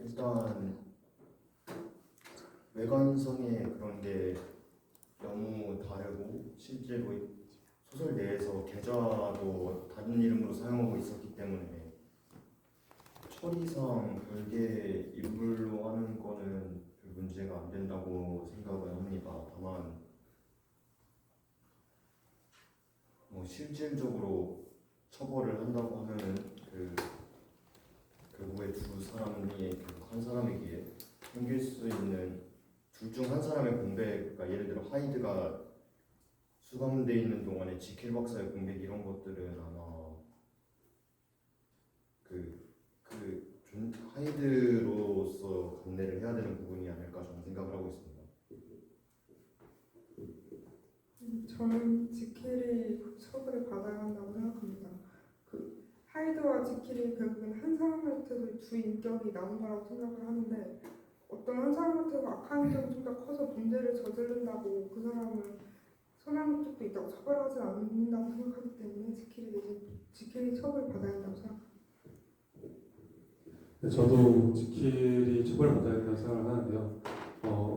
일단 외관성의 그런 게 너무 다르고 실제로 소설 내에서 계좌도 다른 이름으로 사용하고 있었기 때문에 처리상 별개 인물로 하는 거는 별 문제가 안 된다고 생각을 합니다. 다만 실질적으로 처벌을 한다고 하면은 결국에 두 사람이 한 사람에게 생길 수 있는 둘 중 한 사람의 공백, 그러니까 예를 들어 하이드가 수감돼 있는 동안에 지킬 박사의 공백 이런 것들은 아마 하이드로서 감내를 해야 되는 부분이 아닐까 저는 생각을 하고 있습니다. 저는 지킬이 처벌을 받아야 한다고 생각합니다. 하이드와 지킬이 결국엔 한 사람한테서 두 인격이 나온 거라고 생각을 하는데 어떤 한 사람한테서 악한 점이 좀 더 커서 범죄를 저지른다고 그 사람을 선한 쪽도 있다고 처벌하지 않는다고 생각하기 때문에 지킬이 처벌을 받아야 한다고 생각합니다. 저도 지킬이 처벌받아야 된다고 생각을 하는데요.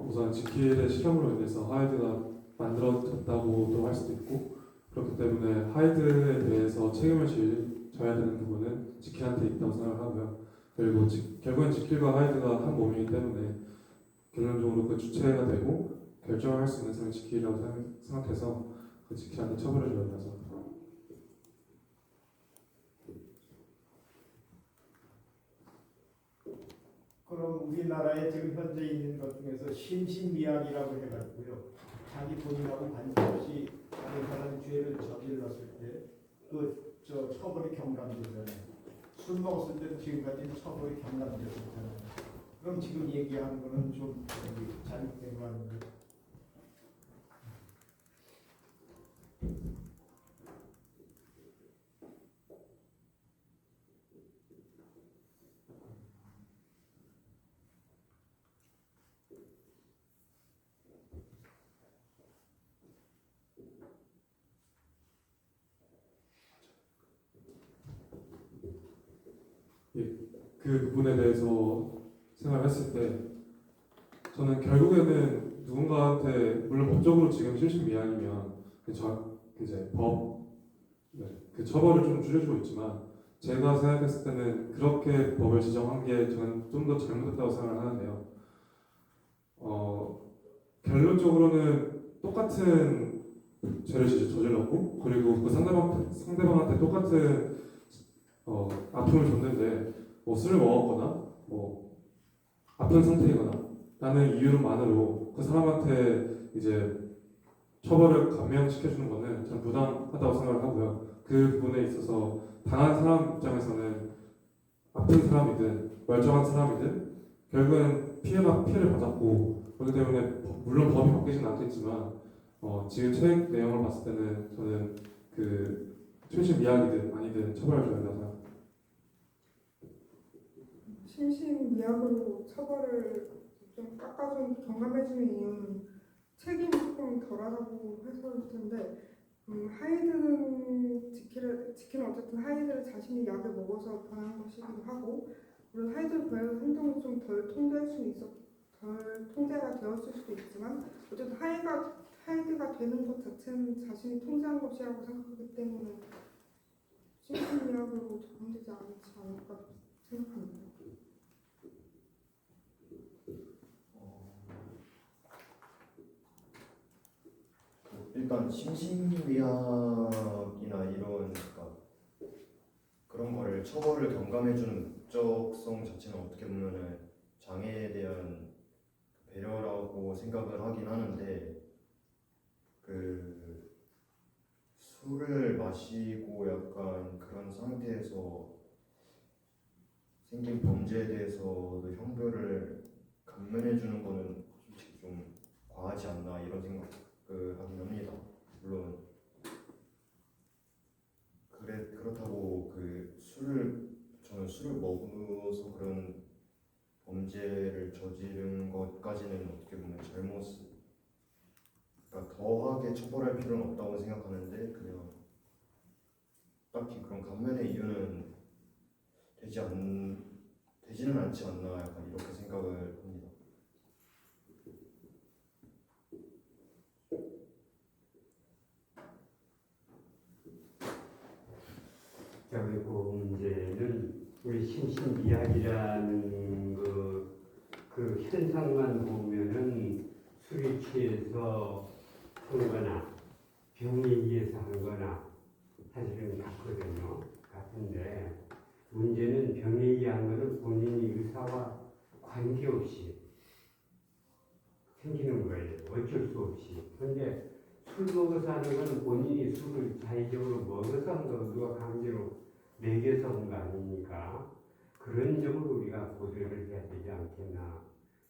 우선 지킬의 실험으로 인해서 하이드가 만들어졌다고도 할 수도 있고 그렇기 때문에 하이드에 대해서 책임을 져야 되는 부분은 지킬한테 있다고 생각을 하고요. 그리고 결국엔 지킬과 하이드가 한 몸이기 때문에 결론적으로 그 주체가 되고 결정을 할 수 있는 사람이 지킬이라고 생각해서 그 지킬한테 처벌을 줘야 된다고 생각합니다. 그럼 우리나라에 지금 현재 있는 것 중에서 심신미약이라고 해가지고요. 자기 본인하고 관계없이 다른 사람 죄를 저질렀을 때 저 처벌이 경감되잖아요. 술 먹었을 때도 지금까지는 처벌이 경감되었잖아요. 그럼 지금 얘기하는 거는 좀 잘못된 거 아닌가요? 그 부분에 대해서 생각했을 때 저는 결국에는 누군가한테 물론 법적으로 지금 실신미약이면 이제 그 처벌을 좀 줄여주고 있지만 제가 생각했을 때는 그렇게 법을 지정한 게 저는 좀 더 잘못됐다고 생각을 하는데요. 결론적으로는 똑같은 죄를 저질렀고 그리고 그 상대방한테 똑같은 아픔을 줬는데 술을 먹었거나 아픈 상태이거나 라는 이유만으로 그 사람한테 이제 처벌을 감면시켜주는 것은 저는 부당하다고 생각을 하고요. 그 부분에 있어서 당한 사람 입장에서는 아픈 사람이든 멀쩡한 사람이든 결국은 피해를 받았고 그렇기 때문에 물론 법이 바뀌진 않겠지만 지금 책 내용을 봤을 때는 저는 그 실신미약이든 아니든 처벌을 줘야 된다고 생각합니다. 심신미약으로 처벌을 좀 깎아준 경감해주는 이유는 책임이 조금 덜하다고 해서일 텐데 지킬은 어쨌든 하이드를 자신이 약을 먹어서 당한 것이기도 하고 물론 하이드 배의 행동이 좀 덜 통제가 되었을 수도 있지만 어쨌든 하이드가 되는 것 자체는 자신이 통제한 것이라고 생각하기 때문에 심신미약으로 적용되지 않지 않을까 생각합니다. 일단 심신미약이나 이런 그런 거를 처벌을 경감해주는 목적성 자체는 어떻게 보면은 장애에 대한 배려라고 생각을 하긴 하는데 술을 마시고 약간 그런 상태에서 생긴 범죄에 대해서도 형벌을 감면해주는 거는 솔직히 좀 과하지 않나 이런 생각을 하긴 합니다. 물론 그렇다고 저는 술을 먹어서 그런 범죄를 저지른 것까지는 어떻게 보면 그러니까 더하게 처벌할 필요는 없다고 생각하는데 그냥 딱히 그런 감면의 이유는 되지 되지는 않지 않나 약간 이렇게 생각을 합니다. 자, 그리고 문제는 우리 심신미약이라는 그 현상만 보면은 술에 취해서 한 거나 병에 의해서 한 거나 사실은 같거든요. 같은데 문제는 병에 의한 거는 본인이 의사와 관계없이 생기는 거예요. 어쩔 수 없이. 그런데 술 먹어서 하는 건 본인이 술을 자의적으로 먹어서 한 거, 누가 강제로 먹여서 한 거 아니니까 그런 점을 우리가 고려를 해야 되지 않겠나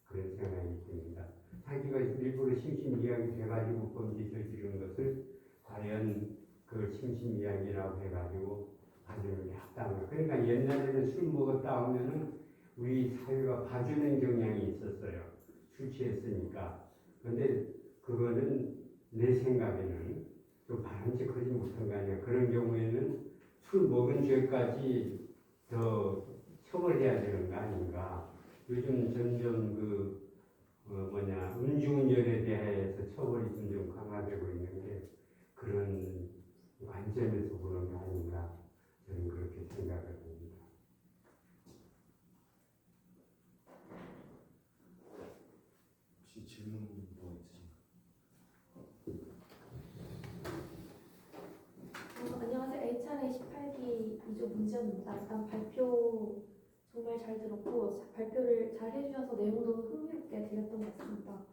그런 생각이 듭니다. 자기가 일부러 심신미약이 돼가지고 범죄 저지른 것을 과연 그 심신미약이라고 해가지고 봐주는 게 합당한 거. 그러니까 옛날에는 술 먹었다 하면은 우리 사회가 봐주는 경향이 있었어요. 술 취했으니까. 근데 그거는 내 생각에는 좀 바람직하지 못한 거 아니야. 그런 경우에는 술 먹은 죄까지 더 처벌해야 되는 거 아닌가. 요즘 점점 음주운전에 대해서 처벌이 점점 강화되고 있는 게 그런 관점에서 보는 거 아닌가. 저는 그렇게 생각을 합니다. 혹시 질문 뭐 있으신가요? 안녕하세요. HRA 18기 2조 문지연입니다. 일단 발표 정말 잘 들었고 발표를 잘 해주셔서 내용도 흥미롭게 들렸던 것 같습니다.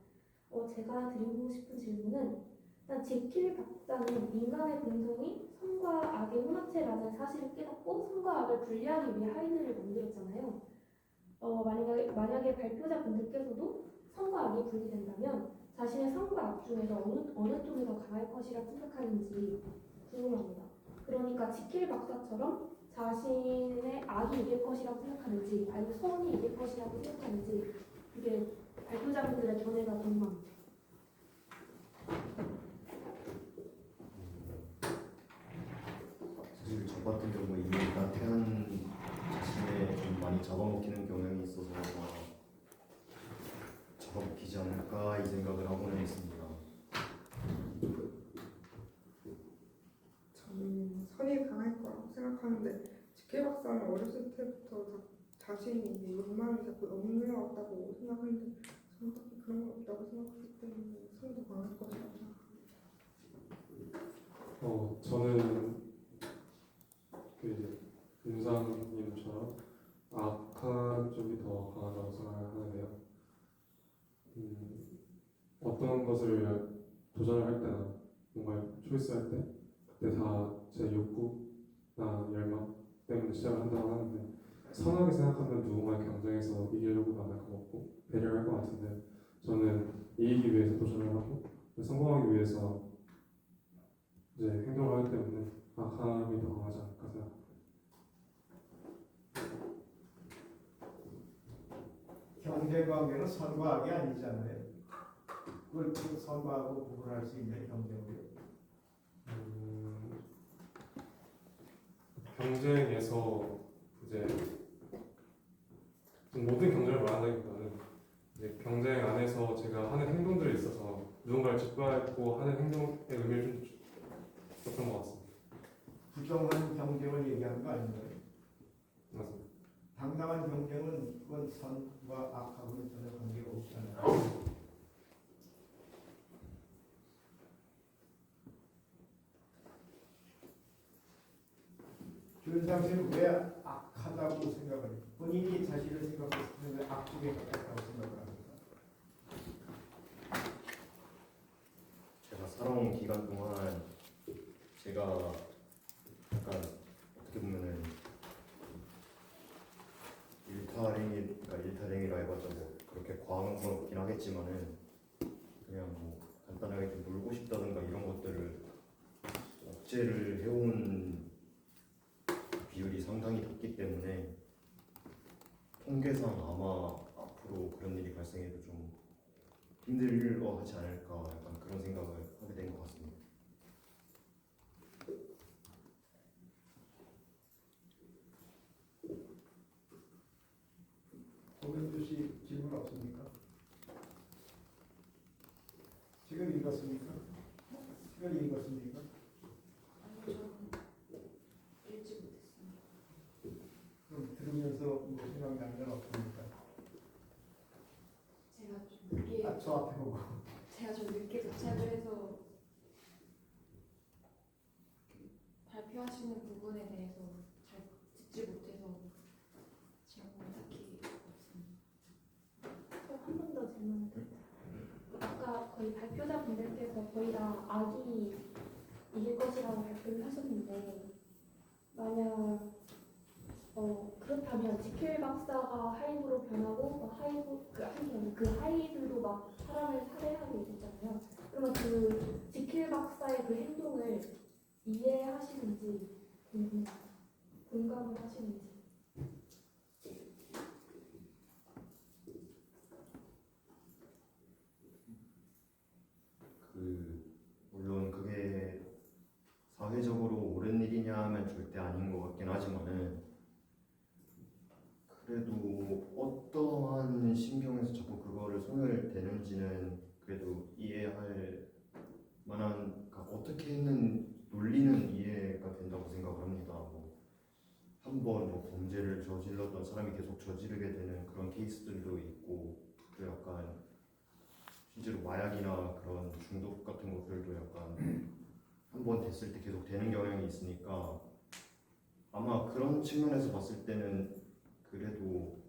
제가 드리고 싶은 질문은 일단 지킬 박사는 인간의 본성이 선과 악의 혼합체라는 사실을 깨닫고 선과 악을 분리하기 위해 하이드를 만들었잖아요. 만약에 발표자 분들께서도 선과 악이 분리된다면 자신의 선과 악 중에서 어느 쪽이 더 강할 것이라 생각하는지 궁금합니다. 그러니까 지킬 박사처럼 자신의 악이 이길 것이라고 생각하는지 아니면 선이 이길 것이라고 생각하는지 이게 발표자분들의 견해가 궁금합니다. 사실 저 같은 경우 이미 나태한 자신에 좀 많이 잡아먹히는 경향이 있어서 잡아먹히지 않을까 이 생각을 하고는 있습니다. 저는 선이 강할 거라고 생각하는데 지킬 박사는 어렸을 때부터 자신이 이제 욕망을 자꾸 억눌러왔다고 생각하는데 저는 딱히 그런 건 없다고 생각하기 때문에 선도 강할 거라고 생각합니다. 저는 그 이제 윤상님처럼 악한 쪽이 더 강하다고 생각하는데요. 어떤 것을 도전을 할 때나 뭔가 초이스할 때 그때 다 제 욕구나 열망 때문에 시작을 한다고 하는데 선하게 생각하면 누군가의 경쟁에서 이기려고도 안 할 것 같고 배려할 것 같은데 저는 이기기 위해서 도전을 하고 성공하기 위해서 이제 행동을 하기 때문에 악함이 더 강하지 않을까 생각합니다. 경쟁 관계는 선과 악이 아니잖아요. 그걸 그 선과 악으로 구분할 수 있는 경쟁을. 경쟁에서 이제 모든 경쟁을 말한다기보다는 이제 경쟁 안에서 제가 하는 행동들이 있어서 누군가를 짓밟고 하는 행동의 의미를 좀 줬던 것 같습니다. 부정한 경쟁을 얘기하는 거 아닌가요? 맞습니다. 당당한 경쟁은 그건 선과 악하고는 전혀 관계가 없잖아요. 윤상 씨는 왜 악하다고 생각을 해요? 본인이 자신을 생각했을 때 왜 악쪽에 가깝다고 생각을 합니까? 제가 살아온 기간 동안 제가 약간 어떻게 보면은 일탈행위라 해봤자 뭐 그렇게 과한 건 없긴 하겠지만은 그냥 뭐 간단하게 좀 놀고 싶다든가 이런 것들을 억제를 해온 비율이 상당히 높기 때문에 통계상 아마 앞으로 그런 일이 발생해도 좀 힘들어하지 않을까 약간 그런 생각을 하게 된 것 같습니다. 책을 읽었습니까? 책을 읽었습니까? 읽지 못했습니다. 그럼 들으면서 뭐 생각나는 건 없습니까? 제가 좀 늦게 아, 저 앞에 보고. 도착을 해서 발표하시는 부분에 대해서 잘 듣지 못해서 질문이 딱히 없습니다. 한 번 더 질문을 드릴게요. 아까 거의 발표자 분들께서 거의 다 악이 이길 것이라고 발표를 하셨는데 만약 그렇다면 지킬 박사가 하이브로 변하고 그 하이브도 막 사람을 살해하고 있었잖아요. 그러면 그 지킬 박사의 그 행동을 이해하시는지 궁금해요. 공감을 하시는지. 물론 그게 사회적으로 옳은 일이냐 하면 절대 아닌 것 같긴 하지만은 그래도 어떠한 신경에서 자꾸 그거를 손을 대는지는 그래도 이해할 만한, 그러니까 어떻게 했는 논리는 이해가 된다고 생각을 합니다. 한번 범죄를 저질렀던 사람이 계속 저지르게 되는 그런 케이스들도 있고, 또 약간 실제로 마약이나 그런 중독 같은 것들도 약간 한 번 됐을 때 계속 되는 경향이 있으니까 아마 그런 측면에서 봤을 때는 그래도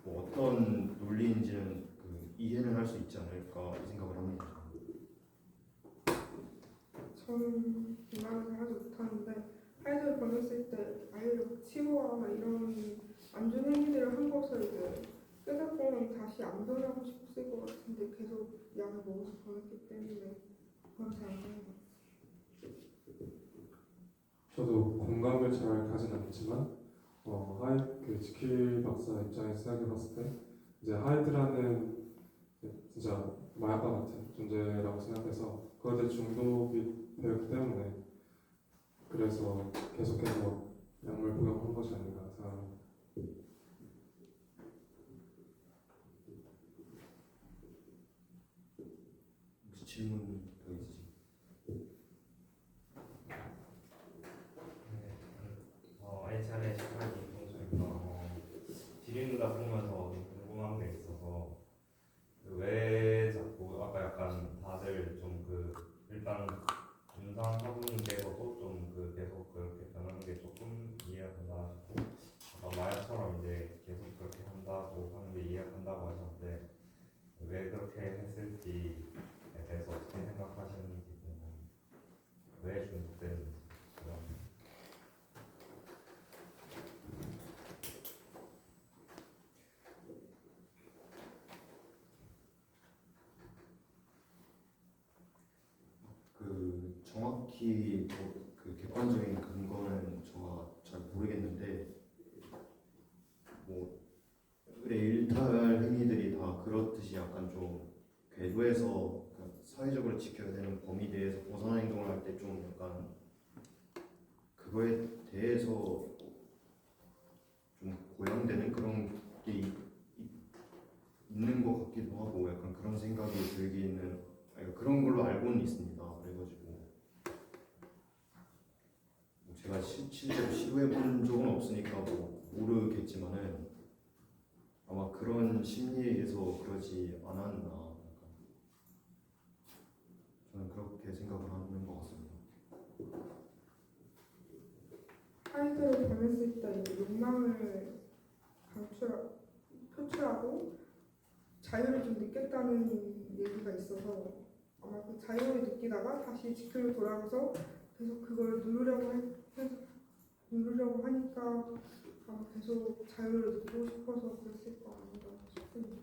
뭐 어떤 논리인지는 이해는 할 수 있지 않을까 이 생각을 합니다. 저는 공감을 잘 하지 못하는데 하이드를 보냈을 때 아이를 치부하거나 이런 안 좋은 행위들을 한 것을 이제 깨닫고는 다시 안 변하고 싶었을 것 같은데 계속 약을 먹어서 보냈기 때문에 그건 잘 안 되는 것 같아요. 저도 공감을 잘 가진 않지만 그 지킬 박사 입장에서 생각해봤을 때 이제 하이드라는 진짜 마약과 같은 존재라고 생각해서 그것에 중독이 되었기 때문에 그래서 계속해서 약물 복용한 것이 아닌가 생각합니다. 혹시 질문 더 있으신가요? 예전에 시간이 평소니까 지린다 보면서 궁금한 게 있어서 왜 자꾸 아까 약간 다들 좀 일단 임상 사부님께서도 좀 계속 그렇게 변하는 게 조금 이해가 된다 싶고 아까 마약처럼 이제 계속 그렇게 한다고 하는 게 이해가 된다고 하셨는데 왜 그렇게 했을지에 대해서 어떻게 생각하시는지 궁금합니다. 왜 중독되는지 그런. 정확히 그 객관적인 근거는 저가 잘 모르겠는데 의뢰 일탈 행위들이 다 그렇듯이 약간 좀 궤도에서 사회적으로 지켜야 되는 범위 내에서 벗어난 행동을 할 때 좀 약간 그거에 대해서 좀 고양되는 그런 게 있는 것 같기도 하고 약간 그런 생각이 들기는 그런 걸로 알고는 있습니다. 그래가지고 제가 실제로 시도해 본 적은 없으니까 모르겠지만은 아마 그런 심리에서 그러지 않았나 약간 저는 그렇게 생각을 하는 것 같습니다. 하이드를 보냈을 때 욕망을 표출하고 자유를 좀 느꼈다는 얘기가 있어서 아마 그 자유를 느끼다가 다시 지킬로 돌아가서 계속 그걸 누르려고 하니까 아마 계속 자유를 느끼고 싶어서 그랬을 거 아닌가 싶습니다.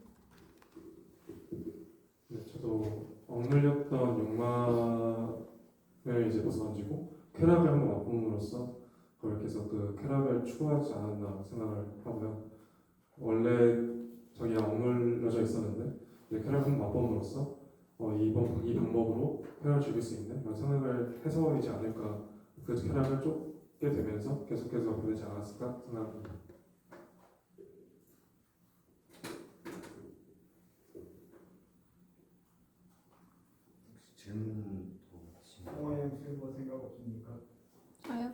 네, 저도 억눌렸던 욕망을 이제 벗어던지고 쾌락을 한번 맛봄으로써 그걸 계속 그 쾌락을 추구하지 않았나 생각을 하고요. 원래 자기가 억눌려져 있었는데 이제 쾌락을 한번 맛봄으로써 이 방법으로 쾌락을 즐길 수 있는 그런 생각을 해서이지 않을까, 그 쾌락을 쫓게 되면서 계속해서 보내지 않았을까 생각합니다. 질문 더 있습니다. 홍화영 씨뭐 생각 없습니까? 저요?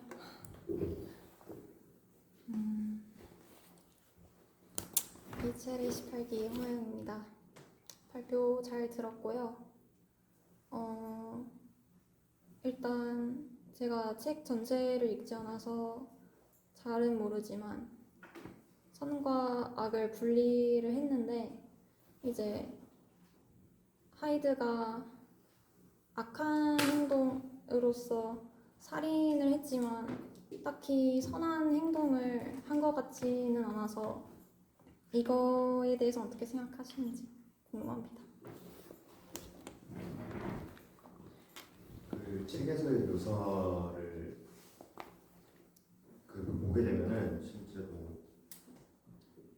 HLA 18기 홍하영입니다. 발표 잘 들었고요. 일단 제가 책 전체를 읽지 않아서 잘은 모르지만 선과 악을 분리를 했는데 이제 하이드가 악한 행동으로서 살인을 했지만 딱히 선한 행동을 한 것 같지는 않아서 이거에 대해서 어떻게 생각하시는지 궁금합니다. 그 책에서의 묘사를 보게 되면은 실제로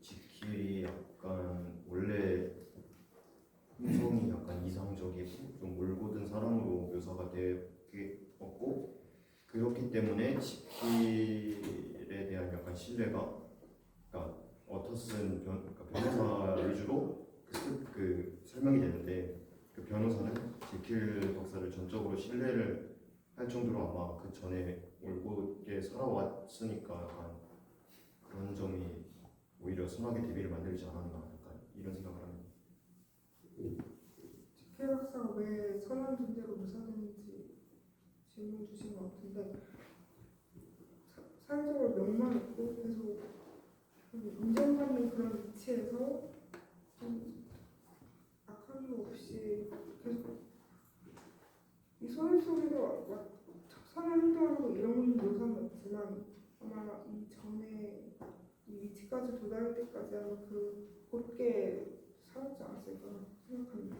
지킬이 약간 원래 hum성이 약간 이상적이고 좀 몰고든 사람으로 묘사가 되었고, 그렇기 때문에 지킬에 대한 약간 신뢰가, 그러니까 어터슨 그러니까 변호사 위주로 그 설명이 되는데, 그 변호사는 지킬 박사를 전적으로 신뢰를 할 정도로 아마 그 전에 올곧게 살아왔으니까 약간 그런 점이 오히려 선악의 대비를 만들지 않았나, 약간 이런 생각을 합니다. 지킬 박사가 왜 선한 존재로 묘사되는지 질문 주신 것 같은데, 사회적으로 명만 있고 계속 인정받는 그런 위치에서 좀 악한 거 없이 계속 이 소설 속에서 막 선한 행동하고 이런 묘사는 없지만 아마 이 전에 이 위치까지 도달할 때까지 아마 곧게 살았지 않았을까 생각합니다.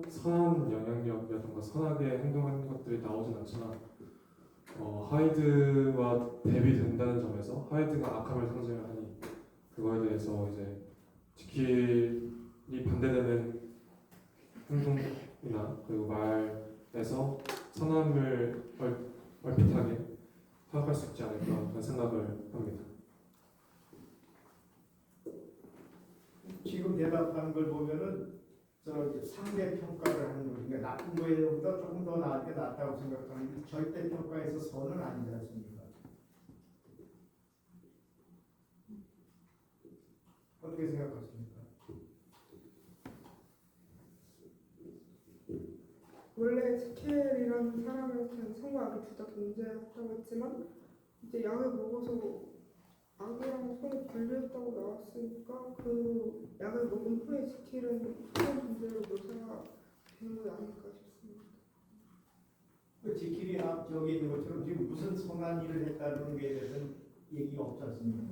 선한 영향력이라든가 선하게 행동하는 것들이 나오진 않지만 하이드와 대비된다는 점에서 하이드가 악함을 상징을 하니 그거에 대해서 이제 지킬이 반대되는 행동이나 그리고 말에서 선함을 얼핏하게 파악할 수 있지 않을까 하는 생각을 합니다. 지금 대답한 걸 보면은 상대 평가를 하는 거니까 나쁜 거에보다 조금 더 나은 게 낫다고 생각하는데 절대 평가에서 선은 아니지 않습니까? 어떻게 생각하십니까? 원래 지켈이라는 사람한테는 선과 악이 둘 다 존재했다고 했지만 이제 약을 먹어서 악이랑 선을 분리했다고 나왔으니까 그 약을 먹은 후에 지킬은 선한 존재로 묘사가 되는 게 아닐까 싶습니다. 그 지킬이 앞쪽에 있는 것처럼 지금 무슨 선한 일을 했다는 게 대해서는 얘기가 없지 않습니까?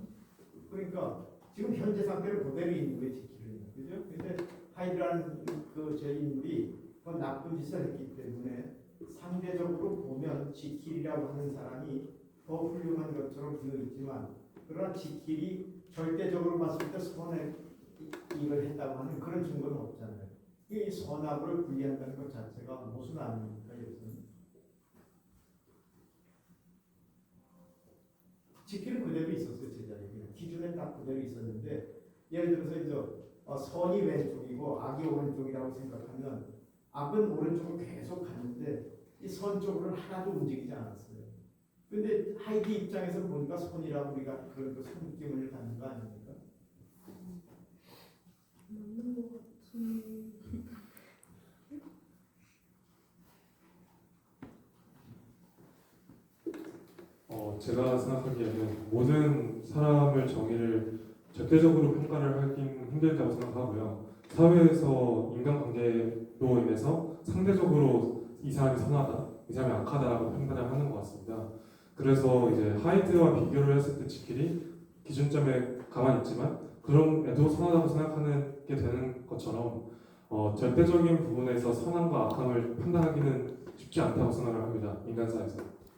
그러니까 지금 현재 상태를 그대로 있는 거예요, 지킬은. 그죠? 근데 하이드라는 저 인물이 그 나쁜 짓을 했기 때문에 상대적으로 보면 지킬이라고 하는 사람이 더 훌륭한 것처럼 되어 있지만, 그러나 지킬이 절대적으로 봤을 때 선의 일을 했다고 하는 그런 증거는 없잖아요. 이 선악을 분리한다는 것 자체가 무슨 아닙니까? 여기서는 지킬은 그대로 있었어요. 제자리에 그냥 기준에 딱 그대로 있었는데, 예를 들어서 이제 선이 왼쪽이고 악이 오른쪽이라고 생각하면 악은 오른쪽으로 계속 갔는데 이 선 쪽으로는 하나도 움직이지 않았어요. 근데 하이드 입장에서 보니까 선이라고 우리가 그런 선입견을 갖는 거 아닙니까? 맞는 것 같은. 제가 생각하기에는 모든 사람을 정의를 절대적으로 평가를 하긴 힘들다고 생각하고요. 사회에서 인간관계로 인해서 상대적으로 이 사람이 선하다, 이 사람이 악하다라고 판단을 하는 것 같습니다. 그래서 이제 하이드와 비교를 했을 때 지킬이 기준점에 가만히 있지만 그럼에도 선하다고 생각하는 게 되는 것처럼 절대적인 부분에서 선함과 악함을 판단하기는 쉽지 않다고 생각을 합니다. 인간사에서.